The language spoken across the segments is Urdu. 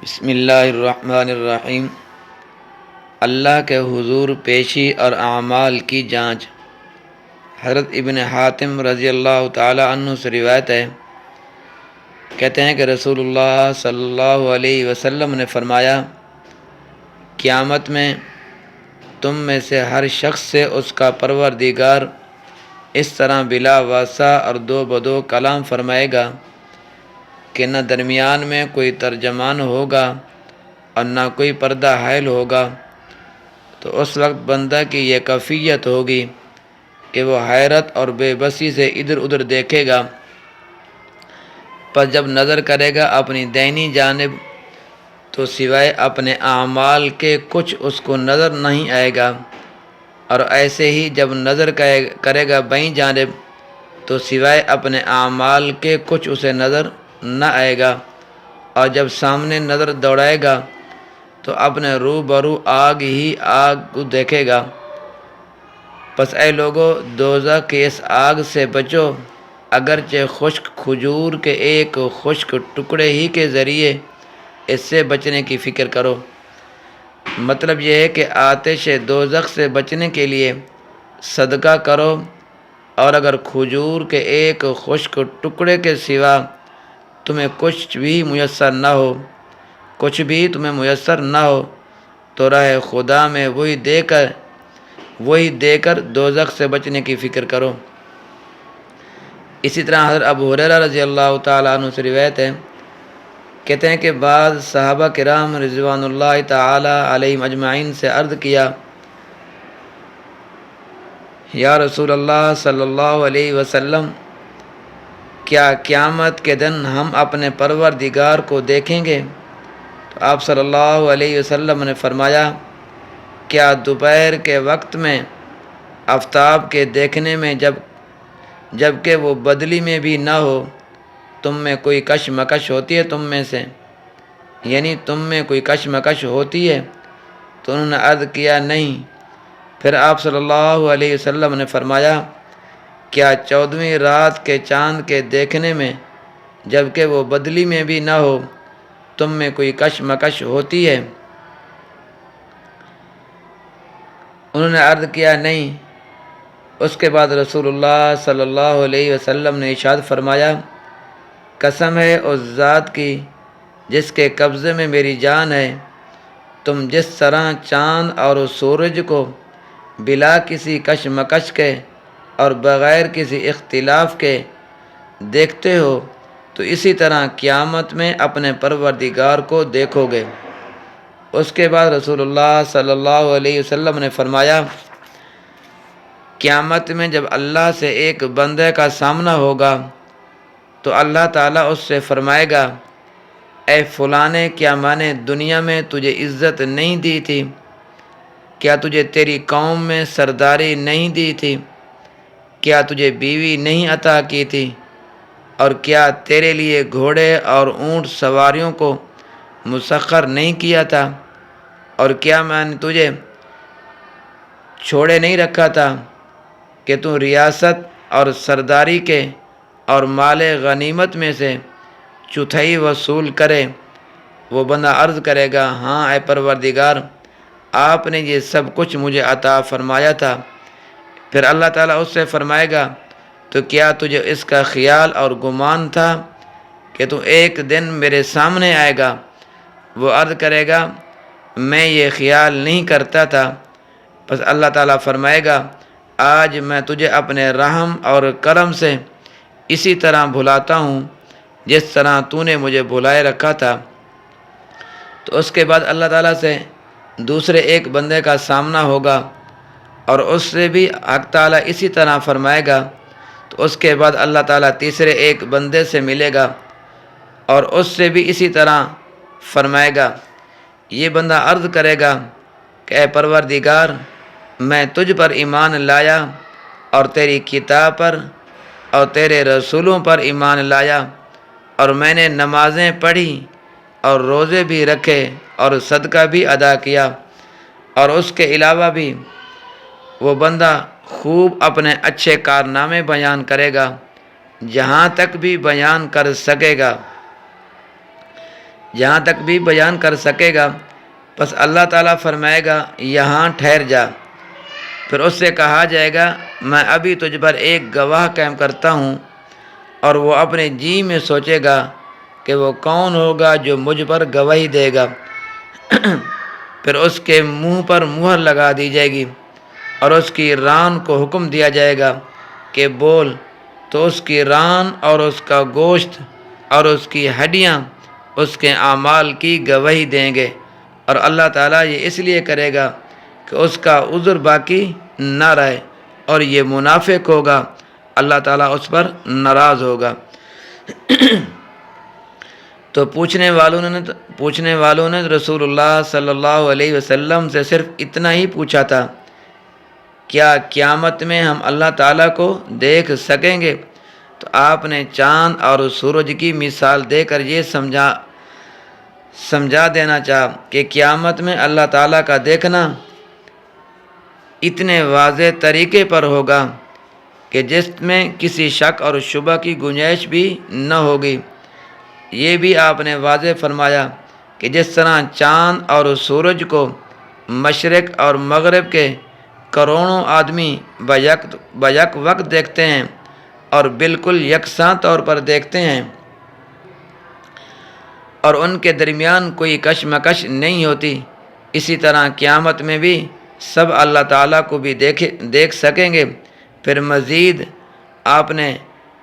بسم اللہ الرحمن الرحیم۔ اللہ کے حضور پیشی اور اعمال کی جانچ۔ حضرت ابن حاتم رضی اللہ تعالی عنہ سے روایت ہے، کہتے ہیں کہ رسول اللہ صلی اللہ علیہ وسلم نے فرمایا، قیامت میں تم میں سے ہر شخص سے اس کا پروردگار اس طرح بلا واسطہ اور دو بدو کلام فرمائے گا کہ نہ درمیان میں کوئی ترجمان ہوگا اور نہ کوئی پردہ حائل ہوگا۔ تو اس وقت بندہ کی یہ کیفیت ہوگی کہ وہ حیرت اور بے بسی سے ادھر ادھر دیکھے گا، پس جب نظر کرے گا اپنی دائنی جانب تو سوائے اپنے اعمال کے کچھ اس کو نظر نہیں آئے گا، اور ایسے ہی جب نظر کرے گا بائیں جانب تو سوائے اپنے اعمال کے کچھ اسے نظر نہ آئے گا، اور جب سامنے نظر دوڑائے گا تو اپنے روبرو آگ ہی آگ کو دیکھے گا۔ پس اے لوگو، دوزخ کی اس آگ سے بچو، اگرچہ خشک کھجور کے ایک خشک ٹکڑے ہی کے ذریعے اس سے بچنے کی فکر کرو۔ مطلب یہ ہے کہ آتش دوزخ سے بچنے کے لیے صدقہ کرو، اور اگر کھجور کے ایک خشک ٹکڑے کے سوا تمہیں کچھ بھی میسر نہ ہو تو راہ خدا میں وہی دے کر دوزخ سے بچنے کی فکر کرو۔ اسی طرح حضرت ابو ہریرہ رضی اللہ تعالیٰ عنہ سے روایت ہے، کہتے ہیں کہ بعض صحابہ کرام رضوان اللہ تعالیٰ علیہم اجمعین سے عرض کیا، یا رسول اللہ صلی اللہ علیہ وسلم، کیا قیامت کے دن ہم اپنے پروردگار کو دیکھیں گے؟ تو آپ صلی اللہ علیہ وسلم نے فرمایا، کیا دوپہر کے وقت میں آفتاب کے دیکھنے میں جب کہ وہ بدلی میں بھی نہ ہو تم میں کوئی کشمکش ہوتی ہے تم میں کوئی کشمکش ہوتی ہے؟ تو انہوں نے عرض کیا، نہیں۔ پھر آپ صلی اللہ علیہ وسلم نے فرمایا، کیا 14ویں رات کے چاند کے دیکھنے میں جب کہ وہ بدلی میں بھی نہ ہو تم میں کوئی کشمکش ہوتی ہے؟ انہوں نے عرض کیا، نہیں۔ اس کے بعد رسول اللہ صلی اللہ علیہ وسلم نے ارشاد فرمایا، قسم ہے اس ذات کی جس کے قبضے میں میری جان ہے، تم جس طرح چاند اور سورج کو بلا کسی کشمکش کے اور بغیر کسی اختلاف کے دیکھتے ہو تو اسی طرح قیامت میں اپنے پروردگار کو دیکھو گے۔ اس کے بعد رسول اللہ صلی اللہ علیہ وسلم نے فرمایا، قیامت میں جب اللہ سے ایک بندے کا سامنا ہوگا تو اللہ تعالیٰ اس سے فرمائے گا، اے فلانے، کیا میں نے دنیا میں تجھے عزت نہیں دی تھی؟ کیا تجھے تیری قوم میں سرداری نہیں دی تھی؟ کیا تجھے بیوی نہیں عطا کی تھی؟ اور کیا تیرے لیے گھوڑے اور اونٹ سواریوں کو مسخر نہیں کیا تھا؟ اور کیا میں نے تجھے چھوڑے نہیں رکھا تھا کہ تو ریاست اور سرداری کے اور مال غنیمت میں سے چوتھائی وصول کرے؟ وہ بندہ عرض کرے گا، ہاں اے پروردگار، آپ نے یہ سب کچھ مجھے عطا فرمایا تھا۔ پھر اللہ تعالیٰ اس سے فرمائے گا، تو کیا تجھے اس کا خیال اور گمان تھا کہ تو ایک دن میرے سامنے آئے گا؟ وہ عرض کرے گا، میں یہ خیال نہیں کرتا تھا۔ پس اللہ تعالیٰ فرمائے گا، آج میں تجھے اپنے رحم اور کرم سے اسی طرح بھلاتا ہوں جس طرح تو نے مجھے بھلائے رکھا تھا۔ تو اس کے بعد اللہ تعالیٰ سے دوسرے ایک بندے کا سامنا ہوگا اور اس سے بھی حق تعالیٰ اسی طرح فرمائے گا۔ تو اس کے بعد اللہ تعالیٰ تیسرے ایک بندے سے ملے گا اور اس سے بھی اسی طرح فرمائے گا۔ یہ بندہ عرض کرے گا کہ اے پروردگار، میں تجھ پر ایمان لایا اور تیری کتاب پر اور تیرے رسولوں پر ایمان لایا، اور میں نے نمازیں پڑھی اور روزے بھی رکھے اور صدقہ بھی ادا کیا، اور اس کے علاوہ بھی وہ بندہ خوب اپنے اچھے کارنامے بیان کرے گا جہاں تک بھی بیان کر سکے گا۔ جہاں تک بھی بیان کر سکے گا، بس اللہ تعالیٰ فرمائے گا یہاں ٹھہر جا۔ پھر اس سے کہا جائے گا میں ابھی تجھ پر ایک گواہ قائم کرتا ہوں، اور وہ اپنے جی میں سوچے گا کہ وہ کون ہوگا جو مجھ پر گواہی دے گا۔ پھر اس کے منہ پر مہر لگا دی جائے گی، اور اس کی ران کو حکم دیا جائے گا کہ بول، تو اس کی ران اور اس کا گوشت اور اس کی ہڈیاں اس کے اعمال کی گواہی دیں گے، اور اللہ تعالیٰ یہ اس لیے کرے گا کہ اس کا عذر باقی نہ رہے، اور یہ منافق ہوگا، اللہ تعالیٰ اس پر ناراض ہوگا۔ تو پوچھنے والوں نے رسول اللہ صلی اللہ علیہ وسلم سے صرف اتنا ہی پوچھا تھا، کیا قیامت میں ہم اللہ تعالیٰ کو دیکھ سکیں گے؟ تو آپ نے چاند اور سورج کی مثال دے کر یہ سمجھا دینا چاہا کہ قیامت میں اللہ تعالیٰ کا دیکھنا اتنے واضح طریقے پر ہوگا کہ جس میں کسی شک اور شبہ کی گنجائش بھی نہ ہوگی۔ یہ بھی آپ نے واضح فرمایا کہ جس طرح چاند اور سورج کو مشرق اور مغرب کے کروڑوں آدمی بیک وقت دیکھتے ہیں اور بالکل یکساں طور پر دیکھتے ہیں، اور ان کے درمیان کوئی کشمکش نہیں ہوتی، اسی طرح قیامت میں بھی سب اللہ تعالیٰ کو بھی دیکھ سکیں گے۔ پھر مزید آپ نے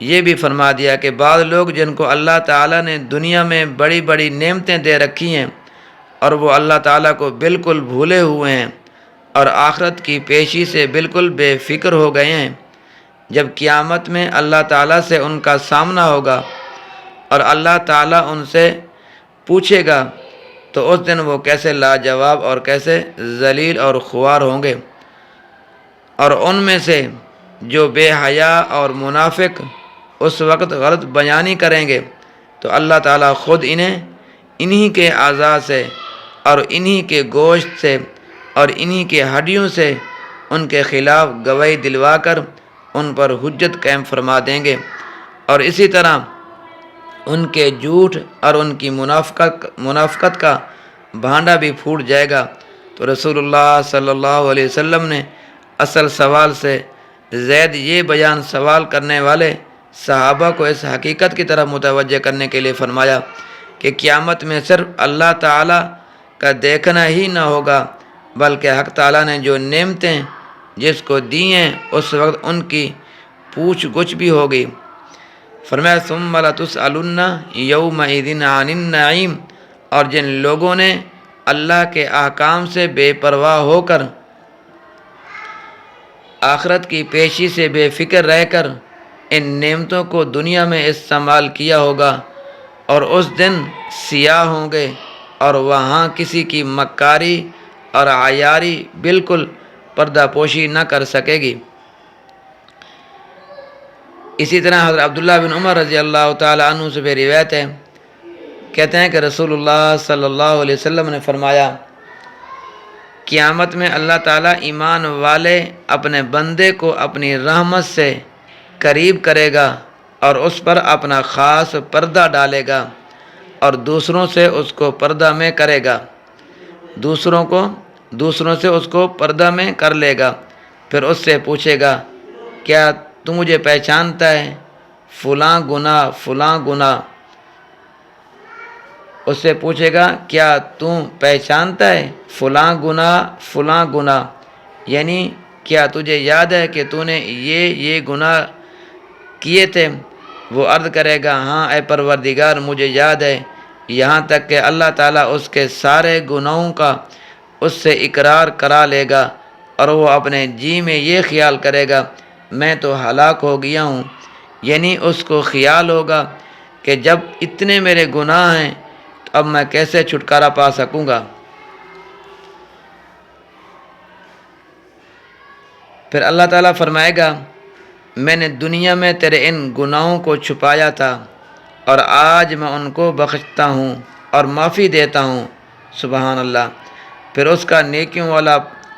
یہ بھی فرما دیا کہ بعض لوگ جن کو اللہ تعالیٰ نے دنیا میں بڑی بڑی نعمتیں دے رکھی ہیں اور وہ اللہ تعالیٰ کو بالکل بھولے ہوئے ہیں اور آخرت کی پیشی سے بالکل بے فکر ہو گئے ہیں، جب قیامت میں اللہ تعالیٰ سے ان کا سامنا ہوگا اور اللہ تعالیٰ ان سے پوچھے گا، تو اس دن وہ کیسے لاجواب اور کیسے ذلیل اور خوار ہوں گے۔ اور ان میں سے جو بے حیا اور منافق اس وقت غلط بیانی کریں گے تو اللہ تعالیٰ خود انہی کے اعضاء سے اور انہی کے گوشت سے اور انہی کے ہڈیوں سے ان کے خلاف گواہی دلوا کر ان پر حجت قائم فرما دیں گے، اور اسی طرح ان کے جھوٹ اور ان کی منافقت کا بھانڈا بھی پھوٹ جائے گا۔ تو رسول اللہ صلی اللہ علیہ وسلم نے اصل سوال سے زید یہ بیان سوال کرنے والے صحابہ کو اس حقیقت کی طرف متوجہ کرنے کے لیے فرمایا کہ قیامت میں صرف اللہ تعالیٰ کا دیکھنا ہی نہ ہوگا، بلکہ حق تعالیٰ نے جو نعمتیں جس کو دی ہیں اس وقت ان کی پوچھ گچھ بھی ہوگی۔ فرمایا ثم لتسألن یومئذ عن النعیم، اور جن لوگوں نے اللہ کے احکام سے بے پرواہ ہو کر آخرت کی پیشی سے بے فکر رہ کر ان نعمتوں کو دنیا میں استعمال کیا ہوگا، اور اس دن سیاہ ہوں گے اور وہاں کسی کی مکاری اور عیاری بالکل پردہ پوشی نہ کر سکے گی۔ اسی طرح حضرت عبداللہ بن عمر رضی اللہ تعالیٰ عنہ سے بھی روایت ہے، کہتے ہیں کہ رسول اللہ صلی اللہ علیہ وسلم نے فرمایا، قیامت میں اللہ تعالیٰ ایمان والے اپنے بندے کو اپنی رحمت سے قریب کرے گا اور اس پر اپنا خاص پردہ ڈالے گا، اور دوسروں سے اس کو پردہ میں کرے گا، دوسروں سے اس کو پردہ میں کر لے گا۔ پھر اس سے پوچھے گا کیا تو مجھے پہچانتا ہے؟ فلاں گناہ۔ اس سے پوچھے گا کیا تو پہچانتا ہے فلاں گناہ، یعنی کیا تجھے یاد ہے کہ تو نے یہ گناہ کیے تھے؟ وہ عرض کرے گا ہاں اے پروردگار مجھے یاد ہے، یہاں تک کہ اللہ تعالیٰ اس کے سارے گناہوں کا اس سے اقرار کرا لے گا، اور وہ اپنے جی میں یہ خیال کرے گا میں تو ہلاک ہو گیا ہوں، یعنی اس کو خیال ہوگا کہ جب اتنے میرے گناہ ہیں تو اب میں کیسے چھٹکارا پا سکوں گا۔ پھر اللہ تعالیٰ فرمائے گا میں نے دنیا میں تیرے ان گناہوں کو چھپایا تھا اور آج میں ان کو بخشتا ہوں اور معافی دیتا ہوں، سبحان اللہ۔ پھر اس کا نیکیوں والا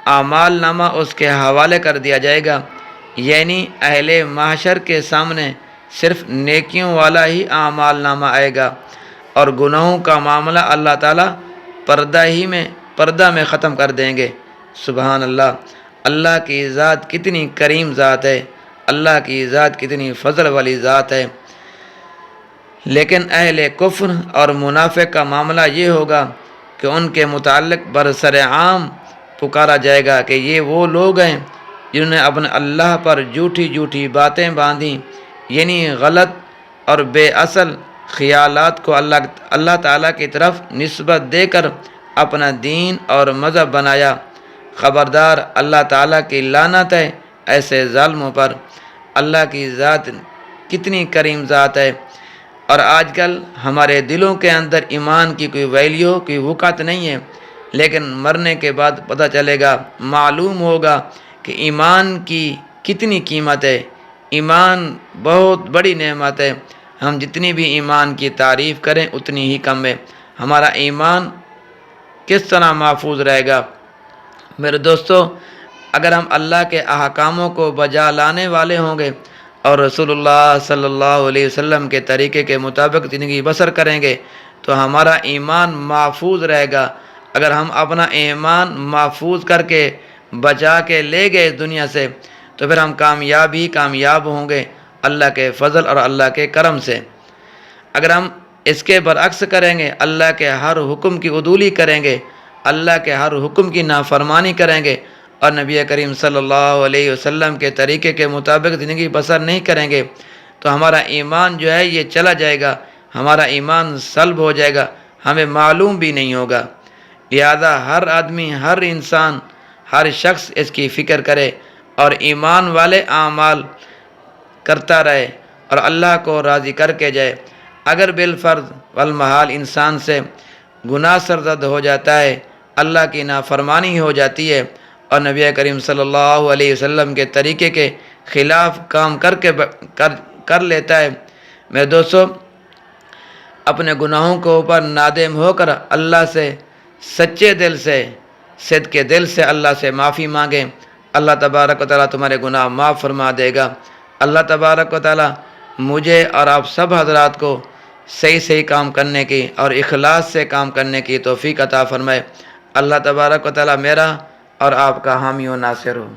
اعمال نامہ اس کے حوالے کر دیا جائے گا، یعنی اہل محشر کے سامنے صرف نیکیوں والا ہی اعمال نامہ آئے گا، اور گناہوں کا معاملہ اللہ تعالیٰ پردہ میں ختم کر دیں گے۔ سبحان اللہ، اللہ کی ذات کتنی کریم ذات ہے، اللہ کی ذات کتنی فضل والی ذات ہے۔ لیکن اہل کفر اور منافق کا معاملہ یہ ہوگا کہ ان کے متعلق برسر عام پکارا جائے گا کہ یہ وہ لوگ ہیں جنہوں نے اپنے اللہ پر جھوٹی باتیں باندھی، یعنی غلط اور بے اصل خیالات کو اللہ تعالیٰ کی طرف نسبت دے کر اپنا دین اور مذہب بنایا۔ خبردار، اللہ تعالیٰ کی لعنت ہے ایسے ظالموں پر۔ اللہ کی ذات کتنی کریم ذات ہے، اور آج کل ہمارے دلوں کے اندر ایمان کی کوئی ویلیو، کوئی وقعت نہیں ہے، لیکن مرنے کے بعد پتہ چلے گا، معلوم ہوگا کہ ایمان کی کتنی قیمت ہے۔ ایمان بہت بڑی نعمت ہے، ہم جتنی بھی ایمان کی تعریف کریں اتنی ہی کم ہے۔ ہمارا ایمان کس طرح محفوظ رہے گا؟ میرے دوستو، اگر ہم اللہ کے احکاموں کو بجا لانے والے ہوں گے اور رسول اللہ صلی اللہ علیہ وسلم کے طریقے کے مطابق زندگی بسر کریں گے تو ہمارا ایمان محفوظ رہے گا۔ اگر ہم اپنا ایمان محفوظ کر کے بچا کے لے گئے اس دنیا سے تو پھر ہم کامیاب ہوں گے اللہ کے فضل اور اللہ کے کرم سے۔ اگر ہم اس کے برعکس کریں گے، اللہ کے ہر حکم کی عدولی کریں گے، اللہ کے ہر حکم کی نافرمانی کریں گے اور نبی کریم صلی اللہ علیہ وسلم کے طریقے کے مطابق زندگی بسر نہیں کریں گے تو ہمارا ایمان جو ہے یہ چلا جائے گا، ہمارا ایمان سلب ہو جائے گا، ہمیں معلوم بھی نہیں ہوگا۔ لہذا ہر آدمی، ہر انسان، ہر شخص اس کی فکر کرے اور ایمان والے اعمال کرتا رہے اور اللہ کو راضی کر کے جائے۔ اگر بالفرض والمحال انسان سے گناہ سرزد ہو جاتا ہے، اللہ کی نافرمانی ہو جاتی ہے اور نبی کریم صلی اللہ علیہ وسلم کے طریقے کے خلاف کام کر لیتا ہے، میرے دوستو، اپنے گناہوں کے اوپر نادم ہو کر اللہ سے سچے دل سے، صدقے دل سے اللہ سے معافی مانگیں۔ اللہ تبارک و تعالیٰ تمہارے گناہ معاف فرما دے گا۔ اللہ تبارک و تعالیٰ مجھے اور آپ سب حضرات کو صحیح کام کرنے کی اور اخلاص سے کام کرنے کی توفیق عطا فرمائے۔ اللہ تبارک و تعالیٰ میرا اور آپ کا حامی و ناصر ہو۔